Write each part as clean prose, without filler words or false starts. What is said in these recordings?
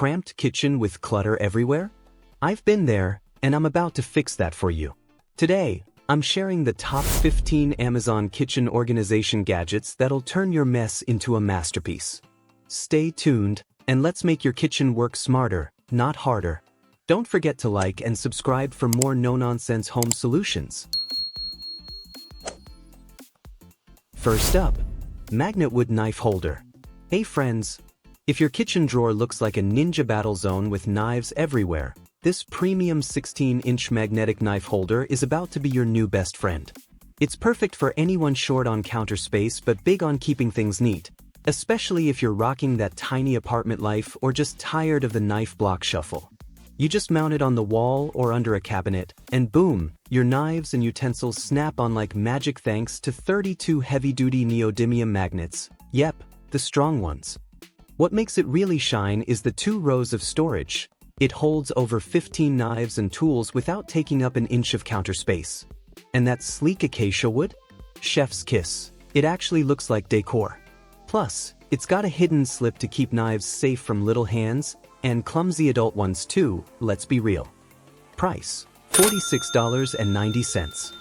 cramped kitchen with clutter everywhere? I've been there, and I'm about to fix that for you. Today, I'm sharing the top 15 Amazon kitchen organization gadgets that'll turn your mess into a masterpiece. Stay tuned, and let's make your kitchen work smarter, not harder. Don't forget to like and subscribe for more no-nonsense home solutions. First up, MagnetWood knife holder. Hey friends, if your kitchen drawer looks like a ninja battle zone with knives everywhere, this premium 16-inch magnetic knife holder is about to be your new best friend. It's perfect for anyone short on counter space but big on keeping things neat, especially if you're rocking that tiny apartment life or just tired of the knife block shuffle. You just mount it on the wall or under a cabinet, and boom, your knives and utensils snap on like magic thanks to 32 heavy-duty neodymium magnets. Yep, the strong ones. What makes it really shine is the 2 rows of storage. It holds over 15 knives and tools without taking up an inch of counter space. And that sleek acacia wood? Chef's kiss. It actually looks like decor. Plus, it's got a hidden slip to keep knives safe from little hands, and clumsy adult ones too, let's be real. Price, $46.90.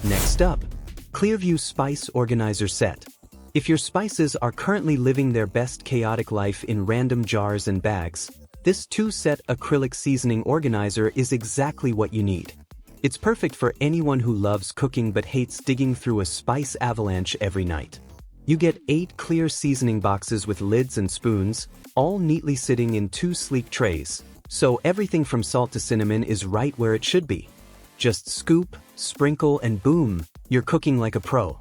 Next up, ClearView Spice Organizer Set. If your spices are currently living their best chaotic life in random jars and bags, this 2-set acrylic seasoning organizer is exactly what you need. It's perfect for anyone who loves cooking but hates digging through a spice avalanche every night. You get 8 clear seasoning boxes with lids and spoons, all neatly sitting in 2 sleek trays, so everything from salt to cinnamon is right where it should be. Just scoop, sprinkle, and boom, you're cooking like a pro.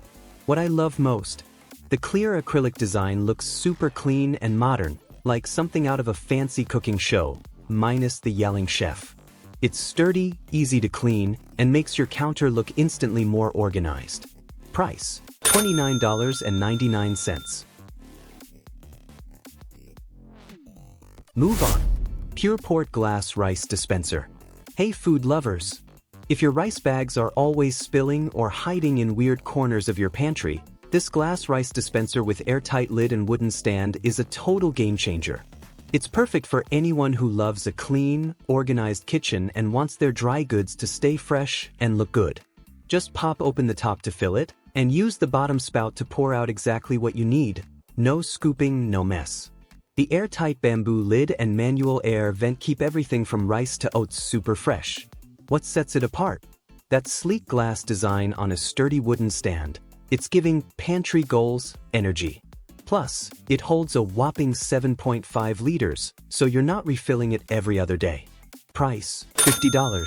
What I love most, the clear acrylic design looks super clean and modern, like something out of a fancy cooking show, minus the yelling chef. It's sturdy, easy to clean, and makes your counter look instantly more organized. Price, $29.99. Move on. PurePort glass rice dispenser. Hey food lovers! If your rice bags are always spilling or hiding in weird corners of your pantry, this glass rice dispenser with airtight lid and wooden stand is a total game changer. It's perfect for anyone who loves a clean, organized kitchen and wants their dry goods to stay fresh and look good. Just pop open the top to fill it, and use the bottom spout to pour out exactly what you need. No scooping, no mess. The airtight bamboo lid and manual air vent keep everything from rice to oats super fresh. What sets it apart? That sleek glass design on a sturdy wooden stand. It's giving pantry goals energy. Plus, it holds a whopping 7.5 liters, so you're not refilling it every other day. Price, $50.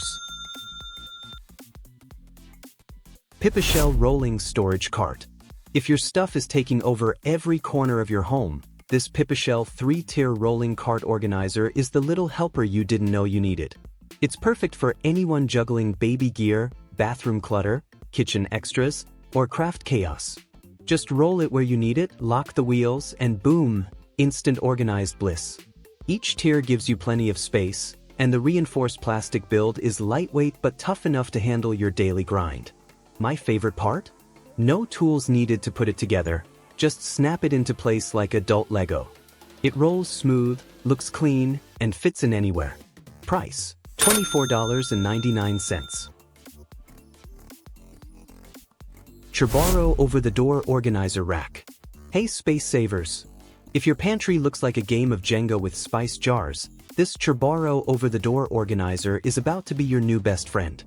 Pipishell rolling storage cart. If your stuff is taking over every corner of your home, this Pipishell 3-tier rolling cart organizer is the little helper you didn't know you needed. It's perfect for anyone juggling baby gear, bathroom clutter, kitchen extras, or craft chaos. Just roll it where you need it, lock the wheels, and boom, instant organized bliss. Each tier gives you plenty of space, and the reinforced plastic build is lightweight but tough enough to handle your daily grind. My favorite part? No tools needed to put it together, just snap it into place like adult Lego. It rolls smooth, looks clean, and fits in anywhere. Price, $24.99. Churboro over-the-door organizer rack. Hey space savers! If your pantry looks like a game of Jenga with spice jars, this Churboro over-the-door organizer is about to be your new best friend.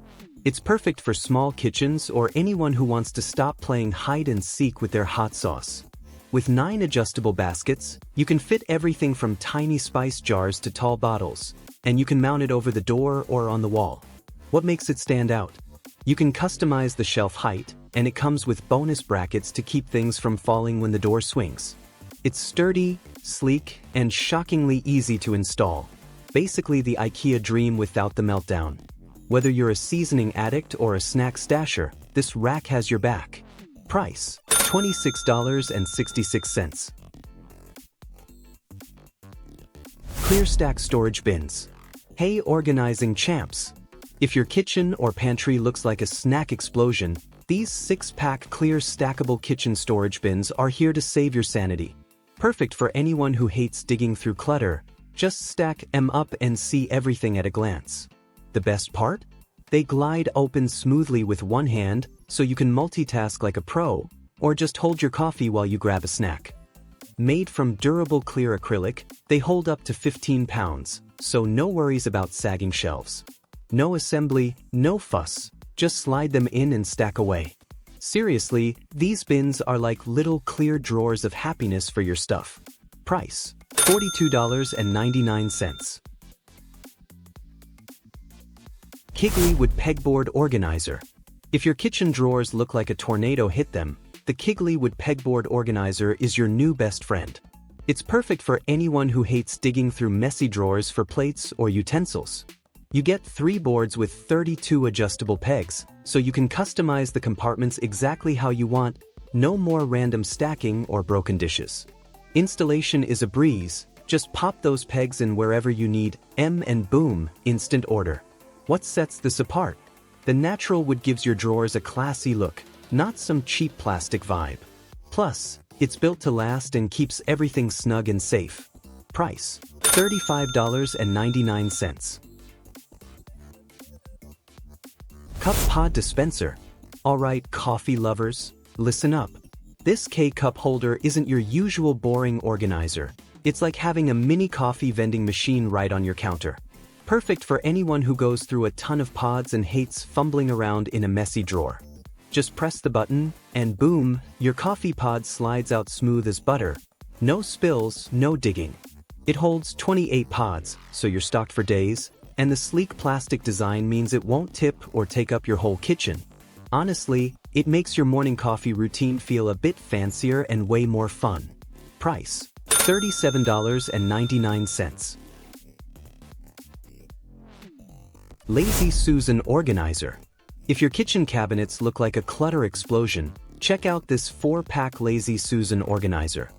It's perfect for small kitchens or anyone who wants to stop playing hide-and-seek with their hot sauce. With 9 adjustable baskets, you can fit everything from tiny spice jars to tall bottles, and you can mount it over the door or on the wall. What makes it stand out? You can customize the shelf height, and it comes with bonus brackets to keep things from falling when the door swings. It's sturdy, sleek, and shockingly easy to install. Basically the IKEA dream without the meltdown. Whether you're a seasoning addict or a snack stasher, this rack has your back. Price, $26.66. ClearStack storage bins. Hey organizing champs! If your kitchen or pantry looks like a snack explosion, these 6-pack clear stackable kitchen storage bins are here to save your sanity. Perfect for anyone who hates digging through clutter. Just stack them up and see everything at a glance. The best part? They glide open smoothly with one hand, so you can multitask like a pro, or just hold your coffee while you grab a snack. Made from durable clear acrylic, they hold up to 15 pounds, so no worries about sagging shelves. No assembly, no fuss, just slide them in and stack away. Seriously, these bins are like little clear drawers of happiness for your stuff. Price: $42.99. Kigley Wood Pegboard Organizer. If your kitchen drawers look like a tornado hit them, the Kigley Wood Pegboard Organizer is your new best friend. It's perfect for anyone who hates digging through messy drawers for plates or utensils. You get 3 boards with 32 adjustable pegs, so you can customize the compartments exactly how you want. No more random stacking or broken dishes. Installation is a breeze. Just pop those pegs in wherever you need, and boom, instant order. What sets this apart? The natural wood gives your drawers a classy look, not some cheap plastic vibe. Plus, it's built to last and keeps everything snug and safe. Price: $35.99. Cup Pod Dispenser. Alright, coffee lovers, listen up. This K-cup holder isn't your usual boring organizer. It's like having a mini coffee vending machine right on your counter. Perfect for anyone who goes through a ton of pods and hates fumbling around in a messy drawer. Just press the button, and boom, your coffee pod slides out smooth as butter. No spills, no digging. It holds 28 pods, so you're stocked for days, and the sleek plastic design means it won't tip or take up your whole kitchen. Honestly, it makes your morning coffee routine feel a bit fancier and way more fun. Price: $37.99. Lazy Susan Organizer. If your kitchen cabinets look like a clutter explosion, check out this 4-pack Lazy Susan Organizer.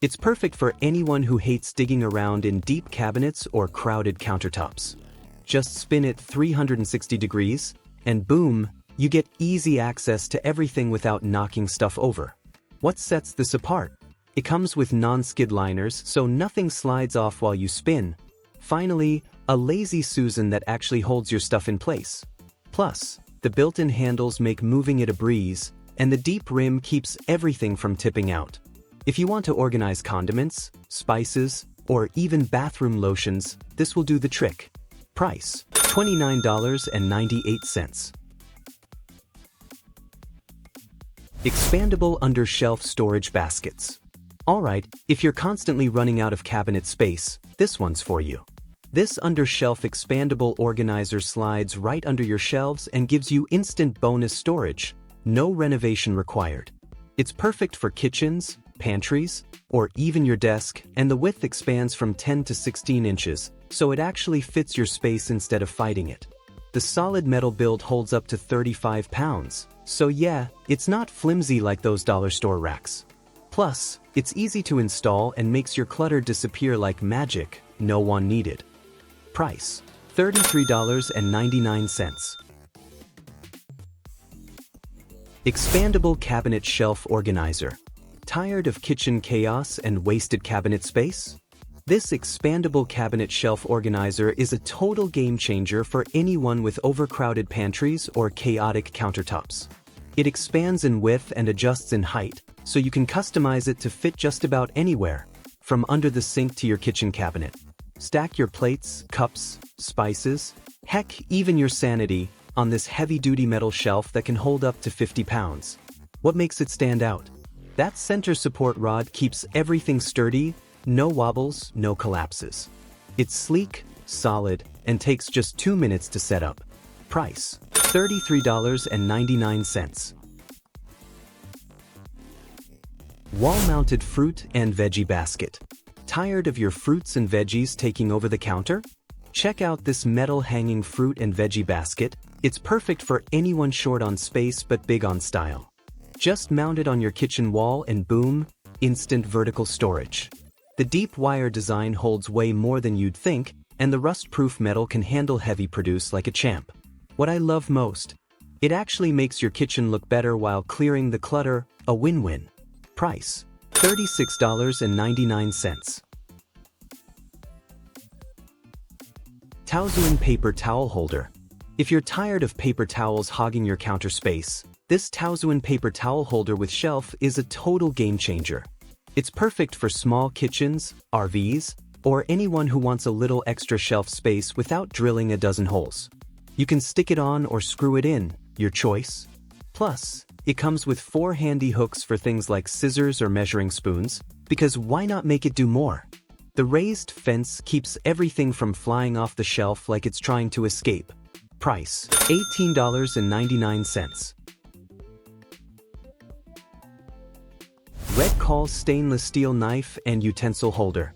It's perfect for anyone who hates digging around in deep cabinets or crowded countertops. Just spin it 360 degrees, and boom, you get easy access to everything without knocking stuff over. What sets this apart? It comes with non-skid liners, so nothing slides off while you spin. Finally, a Lazy Susan that actually holds your stuff in place. Plus, the built-in handles make moving it a breeze, and the deep rim keeps everything from tipping out. If you want to organize condiments, spices, or even bathroom lotions, this will do the trick. Price: $29.98. Expandable under-shelf storage baskets. Alright, if you're constantly running out of cabinet space, this one's for you. This under-shelf expandable organizer slides right under your shelves and gives you instant bonus storage. No renovation required. It's perfect for kitchens, pantries, or even your desk, and the width expands from 10 to 16 inches, so it actually fits your space instead of fighting it. The solid metal build holds up to 35 pounds, so yeah, it's not flimsy like those dollar store racks. Plus, it's easy to install and makes your clutter disappear like magic. No one needed. Price: $33.99. Expandable Cabinet Shelf Organizer. Tired of kitchen chaos and wasted cabinet space? This expandable cabinet shelf organizer is a total game changer for anyone with overcrowded pantries or chaotic countertops. It expands in width and adjusts in height, so you can customize it to fit just about anywhere, from under the sink to your kitchen cabinet. Stack your plates, cups, spices, heck, even your sanity, on this heavy-duty metal shelf that can hold up to 50 pounds. What makes it stand out? That center support rod keeps everything sturdy. No wobbles, no collapses. It's sleek, solid, and takes just 2 minutes to set up. Price: $33.99. Wall-mounted fruit and veggie basket. Tired of your fruits and veggies taking over the counter? Check out this metal hanging fruit and veggie basket. It's perfect for anyone short on space but big on style. Just mount it on your kitchen wall and boom, instant vertical storage. The deep wire design holds way more than you'd think, and the rust-proof metal can handle heavy produce like a champ. What I love most? It actually makes your kitchen look better while clearing the clutter. A win-win. Price: $36.99. Taozun Paper Towel Holder. If you're tired of paper towels hogging your counter space, this Taozun paper towel holder with shelf is a total game changer. It's perfect for small kitchens, RVs, or anyone who wants a little extra shelf space without drilling a dozen holes. You can stick it on or screw it in, your choice. Plus, it comes with 4 handy hooks for things like scissors or measuring spoons, because why not make it do more? The raised fence keeps everything from flying off the shelf like it's trying to escape. Price, $18.99. RedCall Stainless Steel Knife and Utensil Holder.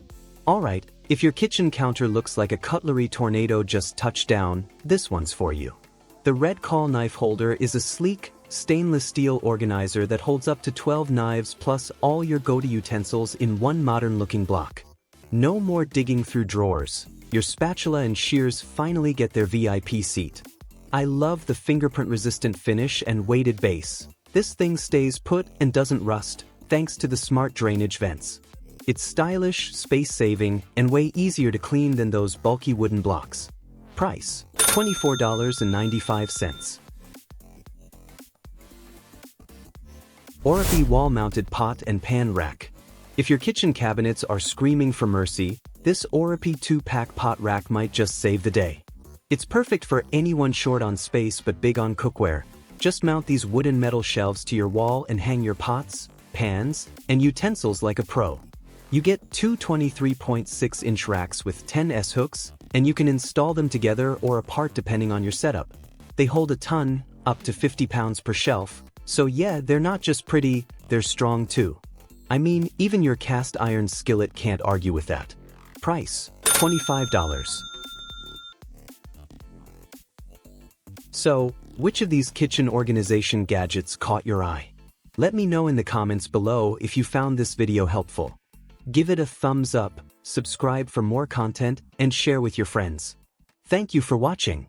Alright, if your kitchen counter looks like a cutlery tornado just touched down, this one's for you. The RedCall Knife Holder is a sleek, stainless steel organizer that holds up to 12 knives plus all your go-to utensils in one modern-looking block. No more digging through drawers. Your spatula and shears finally get their VIP seat. I love the fingerprint-resistant finish and weighted base. This thing stays put and doesn't rust, thanks to the smart drainage vents. It's stylish, space-saving, and way easier to clean than those bulky wooden blocks. Price, $24.95. OROPY Wall-Mounted Pot and Pan Rack. If your kitchen cabinets are screaming for mercy, this OROPY 2-pack pot rack might just save the day. It's perfect for anyone short on space but big on cookware. Just mount these wooden metal shelves to your wall and hang your pots, pans, and utensils like a pro. You get 2 23.6-inch racks with 10 S-hooks, and you can install them together or apart depending on your setup. They hold a ton, up to 50 pounds per shelf, so yeah, they're not just pretty, they're strong too. I mean, even your cast iron skillet can't argue with that. Price, $25. So, which of these kitchen organization gadgets caught your eye? Let me know in the comments below if you found this video helpful. Give it a thumbs up, subscribe for more content, and share with your friends. Thank you for watching.